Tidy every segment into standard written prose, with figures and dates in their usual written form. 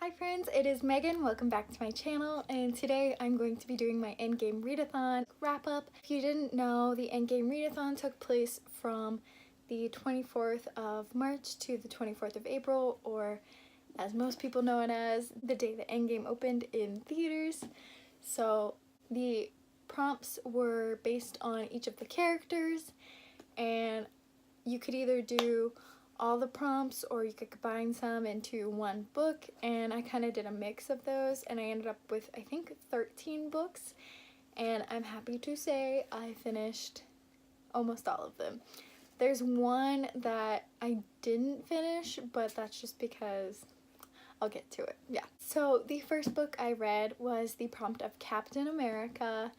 Hi friends, it is Megan. Welcome back to my channel, and today I'm going to be doing my Endgame Readathon wrap-up. If you didn't know, the Endgame Readathon took place from the 24th of March to the 24th of April, or as most people know it as, the day the Endgame opened in theaters. So the prompts were based on each of the characters, and you could either do all the prompts or you could combine some into one book, and I kind of did a mix of those, and I ended up with I think 13 books, and I'm happy to say I finished almost all of them. There's one that I didn't finish, but that's just because I'll get to it. Yeah. So the first book I read was the prompt of Captain America,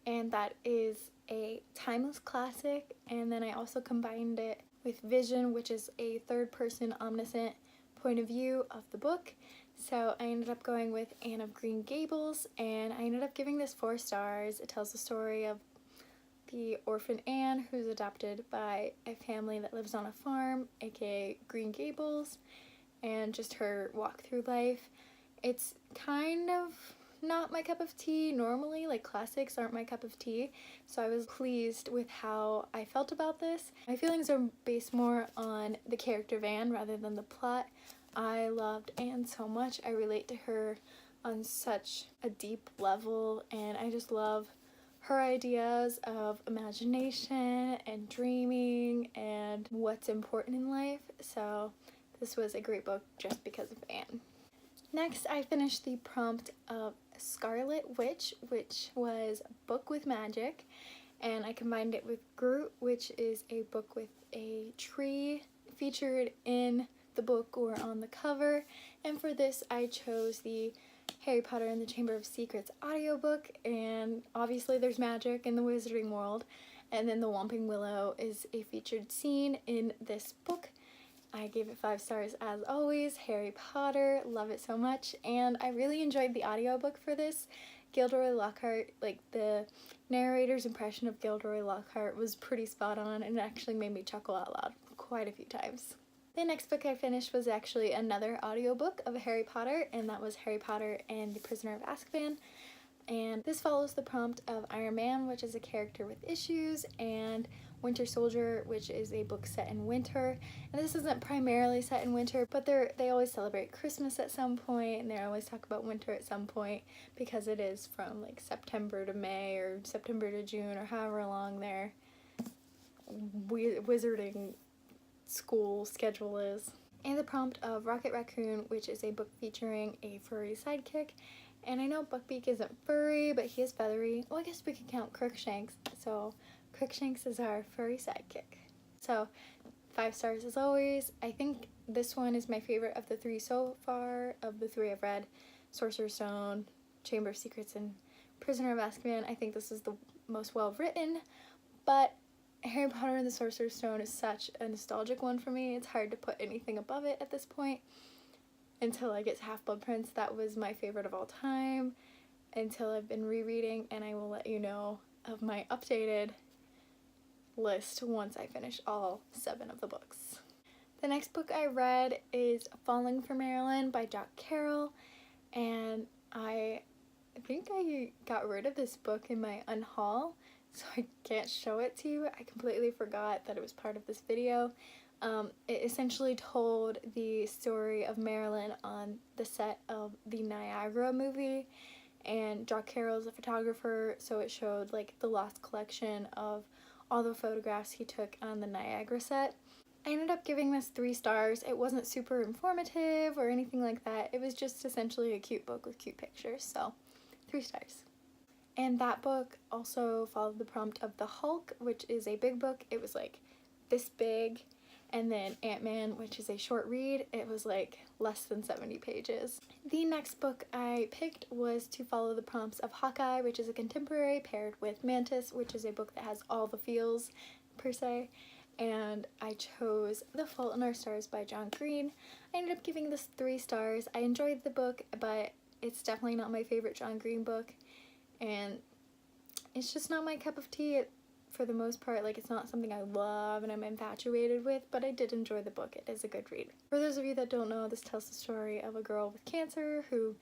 and that is a timeless classic, and then I also combined it with Vision, which is a third-person omniscient point of view of the book. So I ended up going with Anne of Green Gables, and I ended up giving this 4 stars. It tells the story of the orphan Anne, who's adopted by a family that lives on a farm, aka Green Gables, and just her walk through life. It's kind of not my cup of tea normally, like classics aren't my cup of tea, so I was pleased with how I felt about this. My feelings are based more on the character of Anne rather than the plot. I loved Anne so much. I relate to her on such a deep level, and I just love her ideas of imagination and dreaming and what's important in life, so this was a great book just because of Anne. Next, I finished the prompt of Scarlet Witch, which was a book with magic, and I combined it with Groot, which is a book with a tree featured in the book or on the cover. And for this, I chose the Harry Potter and the Chamber of Secrets audiobook, and obviously there's magic in the wizarding world, and then the Whomping Willow is a featured scene in this book. I gave it 5 stars as always. Harry Potter, love it so much, and I really enjoyed the audiobook for this. Gilderoy Lockhart, like the narrator's impression of Gilderoy Lockhart was pretty spot on, and it actually made me chuckle out loud quite a few times. The next book I finished was actually another audiobook of Harry Potter, and that was Harry Potter and the Prisoner of Azkaban. And this follows the prompt of Iron Man, which is a character with issues, and Winter Soldier, which is a book set in winter. And this isn't primarily set in winter, but they always celebrate Christmas at some point, and they always talk about winter at some point because it is from like September to May or September to June or however long their wizarding school schedule is. And the prompt of Rocket Raccoon, which is a book featuring a furry sidekick. And I know Buckbeak isn't furry, but he is feathery. Well, I guess we could count Crookshanks, so Crookshanks is our furry sidekick. So 5 stars as always. I think this one is my favorite of the 3 so far. Of the 3 I've read, Sorcerer's Stone, Chamber of Secrets, and Prisoner of Azkaban, I think this is the most well written, but Harry Potter and the Sorcerer's Stone is such a nostalgic one for me. It's hard to put anything above it at this point. Until I get to Half-Blood Prince, that was my favorite of all time, until I've been rereading, and I will let you know of my updated list once I finish all 7 of the books. The next book I read is Falling for Marilyn by Jock Carrol, and I think I got rid of this book in my unhaul, so I can't show it to you. I completely forgot that it was part of this video. It essentially told the story of Marilyn on the set of the Niagara movie, and Jock Carroll's a photographer, so it showed like the lost collection of all the photographs he took on the Niagara set. I ended up giving this 3 stars. It wasn't super informative or anything like that. It was just essentially a cute book with cute pictures, so 3 stars. And that book also followed the prompt of The Hulk, which is a big book. It was like this big. And then Ant-Man, which is a short read, it was like less than 70 pages. The next book I picked was To Follow the Prompts of Hawkeye, which is a contemporary, paired with Mantis, which is a book that has all the feels, per se. And I chose The Fault in Our Stars by John Green. I ended up giving this 3 stars. I enjoyed the book, but it's definitely not my favorite John Green book. And it's just not my cup of tea. It for the most part, like, it's not something I love and I'm infatuated with, but I did enjoy the book. It is a good read. For those of you that don't know, this tells the story of a girl with cancer who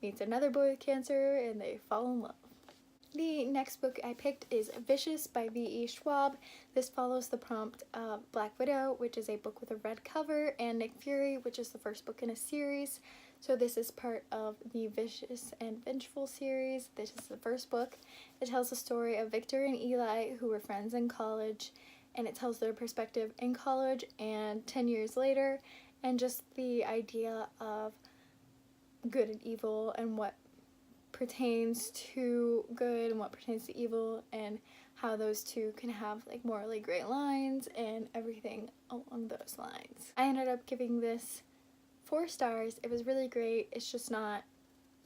meets another boy with cancer and they fall in love. The next book I picked is Vicious by VE Schwab. This follows the prompt of Black Widow, which is a book with a red cover, and Nick Fury, which is the first book in a series. So this is part of the Vicious and Vengeful series. This is the first book. It tells the story of Victor and Eli, who were friends in college, and it tells their perspective in college and 10 years later, and just the idea of good and evil and what pertains to good and what pertains to evil, and how those two can have like morally gray lines and everything along those lines. I ended up giving this 4 stars. It was really great. It's just not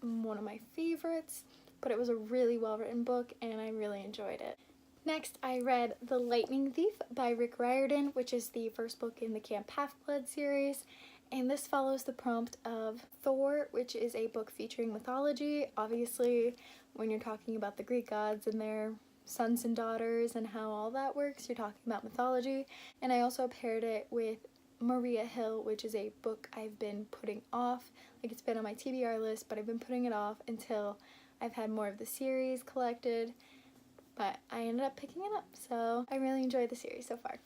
one of my favorites, but it was a really well written book and I really enjoyed it. Next, I read The Lightning Thief by Riordan, which is the first book in the Camp Half-Blood series. And this follows the prompt of Thor, which is a book featuring mythology. Obviously, when you're talking about the Greek gods and their sons and daughters and how all that works, you're talking about mythology. And I also paired it with Maria Hill, which is a book I've been putting off. Like, it's been on my TBR list, but I've been putting it off until I've had more of the series collected. But I ended up picking it up, so I really enjoyed the series so far.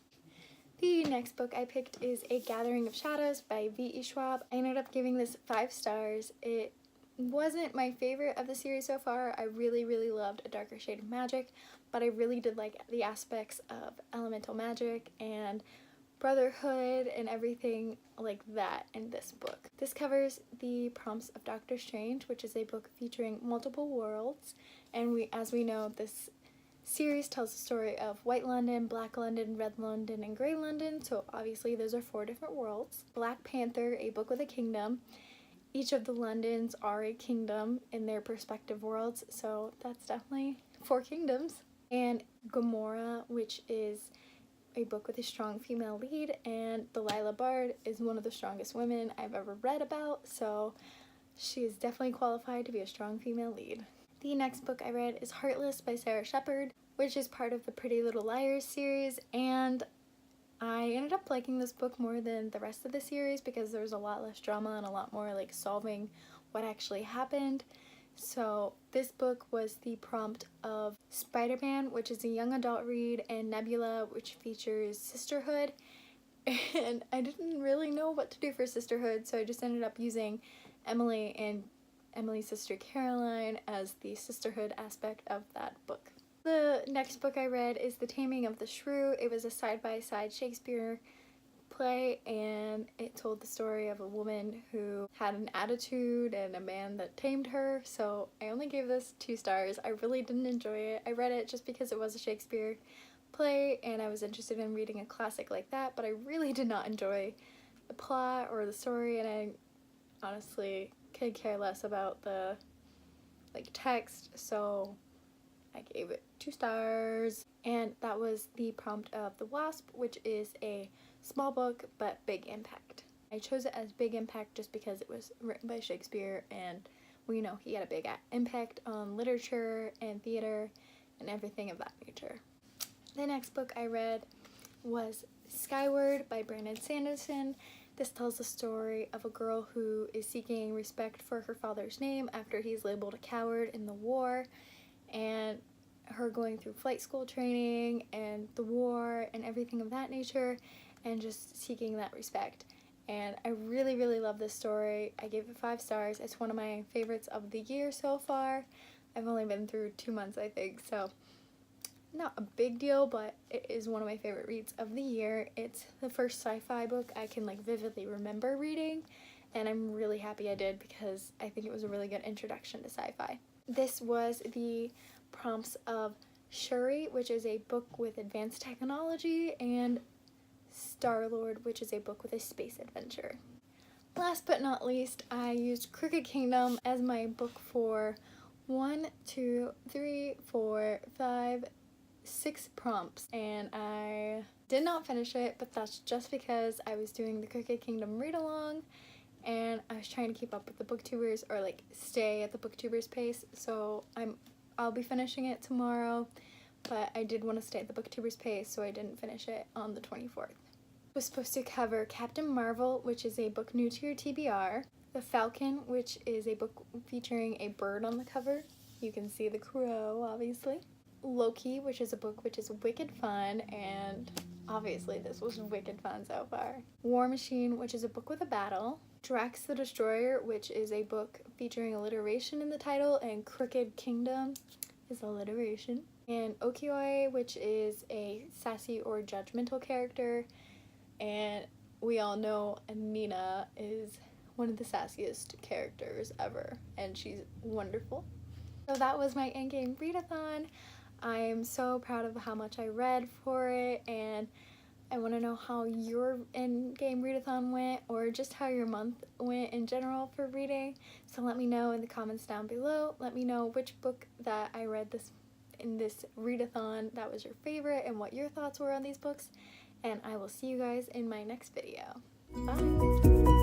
The next book I picked is A Gathering of Shadows by VE Schwab. I ended up giving this 5 stars. It wasn't my favorite of the series so far. I really loved A Darker Shade of Magic, but I really did like the aspects of elemental magic and brotherhood and everything like that in this book. This covers the prompts of Doctor Strange, which is a book featuring multiple worlds, and as we know, this series tells the story of White London, Black London, Red London, and Grey London, so obviously those are 4 different worlds. Black Panther, a book with a kingdom. Each of the Londons are a kingdom in their respective worlds, so that's definitely 4 kingdoms. And Gamora, which is a book with a strong female lead, and Delilah Bard is one of the strongest women I've ever read about, so she is definitely qualified to be a strong female lead. The next book I read is Heartless by Shepard, which is part of the Pretty Little Liars series, and I ended up liking this book more than the rest of the series because there was a lot less drama and a lot more like solving what actually happened. So this book was the prompt of Spider-Man, which is a young adult read, and Nebula, which features sisterhood, and I didn't really know what to do for sisterhood, so I just ended up using Emily and Emily's sister Caroline as the sisterhood aspect of that book. The next book I read is The Taming of the Shrew. It was a side-by-side Shakespeare play, and it told the story of a woman who had an attitude and a man that tamed her, so I only gave this 2 stars. I really didn't enjoy it. I read it just because it was a Shakespeare play and I was interested in reading a classic like that, but I really did not enjoy the plot or the story, and I honestly could care less about the text, so I gave it 2 stars. And that was the prompt of The Wasp, which is a small book but big impact. I chose it as big impact just because it was written by Shakespeare, and we know he had a big impact on literature and theater and everything of that nature. The next book I read was Skyward by Brandon Sanderson. This tells the story of a girl who is seeking respect for her father's name after he's labeled a coward in the war, and her going through flight school training and the war and everything of that nature, and just seeking that respect. And I really love this story. I gave it 5 stars. It's one of my favorites of the year so far. I've only been through 2 months, I think, so not a big deal, but it is one of my favorite reads of the year. It's the first sci-fi book I can vividly remember reading, and I'm really happy I did because I think it was a really good introduction to sci-fi. This was the prompts of Shrew, which is a book with advanced technology, and Star-Lord, which is a book with a space adventure. Last but not least, I used Crooked Kingdom as my book for 6 prompts, and I did not finish it, but that's just because I was doing the Crooked Kingdom read-along and I was trying to keep up with the booktubers, or stay at the booktubers pace, so I'll be finishing it tomorrow, but I did want to stay at the booktuber's pace, so I didn't finish it on the 24th. It was supposed to cover Captain Marvel, which is a book new to your TBR, The Falcon, which is a book featuring a bird on the cover. You can see the crow, obviously. Loki, which is a book which is wicked fun, and obviously this was wicked fun so far. War Machine, which is a book with a battle. Drax the Destroyer, which is a book featuring alliteration in the title, and Crooked Kingdom is alliteration. And Okioi, which is a sassy or judgmental character, and we all know Nina is one of the sassiest characters ever, and she's wonderful. So that was my Endgame Readathon. I'm so proud of how much I read for it, and I want to know how your Endgame Readathon went, or just how your month went in general for reading. So let me know in the comments down below. Let me know which book that I read in this readathon that was your favorite, and what your thoughts were on these books. And I will see you guys in my next video. Bye!